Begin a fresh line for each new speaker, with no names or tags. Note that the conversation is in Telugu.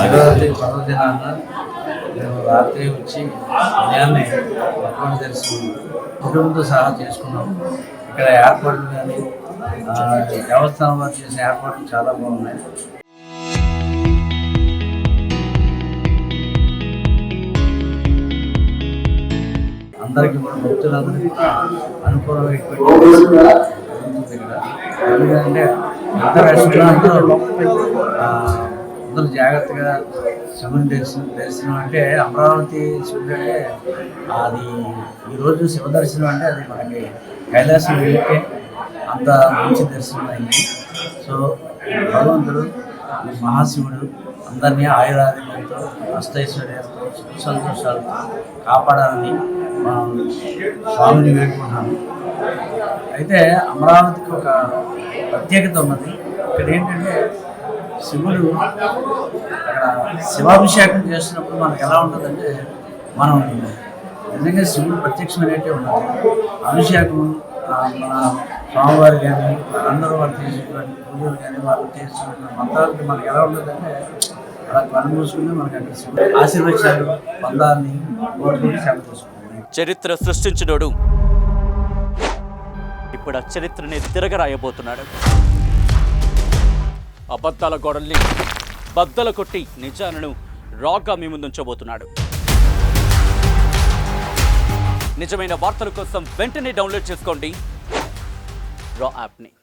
శివరాత్రి పర్వదినాన మేము రాత్రి వచ్చి ఉదయాన్నే భగవాన్ దర్శనం కుటుంబంతో సహా చేసుకున్నాం. ఇక్కడ ఏర్పాట్లు కానీ దేవస్థానం వారు చేసిన ఏర్పాట్లు చాలా బాగున్నాయి. అందరికీ కూడా భక్తులందరికీ కూడా అనుకూలమైనటువంటి ఎందుకంటే అందరూ అందరూ జాగ్రత్తగా శివుని దర్శనం అంటే అమరావతి శివుడు అంటే అది ఈరోజు శివ దర్శనం అంటే అది మనకి కైలాసం వెళ్ళే అంత మంచి దర్శనం అయింది. సో భగవంతుడు మహాశివుడు అందరినీ ఆయురారోగ్యంతో అష్టైశ్వర్యాలతో సుఖ సంతోషాలతో కాపాడాలని స్వామిని వేడుకుంటున్నాను. అయితే అమరావతికి ఒక ప్రత్యేకత ఉన్నది. ఇక్కడ ఏంటంటే శివుడు అక్కడ శివాభిషేకం చేస్తున్నప్పుడు మనకు ఎలా ఉంటుందంటే మనం నిజంగా శివుడు ప్రత్యక్షమైనట్టే ఉన్నది. అభిషేకం మన స్వామివారు కానీ అందరూ వాళ్ళు చేసేటువంటి పూజలు కానీ వాళ్ళు చేస్తున్న మంత్రాలకి మనకు ఎలా ఉంటుందంటే అలా కళ్ళు మూసుకుని మనకి అక్కడ శివుడు ఆశీర్వచనాలు పొందాలని కోరుకుంటూ సేవ చేసుకుంటున్నాం.
చరిత్ర సృష్టించినోడు ఇప్పుడు ఆ చరిత్రని తిరగరాయబోతున్నాడు. అబద్ధాల గోడల్ని బద్దలు కొట్టి నిజాలను రాగా మీ ముందుంచబోతున్నాడు. నిజమైన వార్తల కోసం వెంటనే డౌన్లోడ్ చేసుకోండి రా యాప్ని.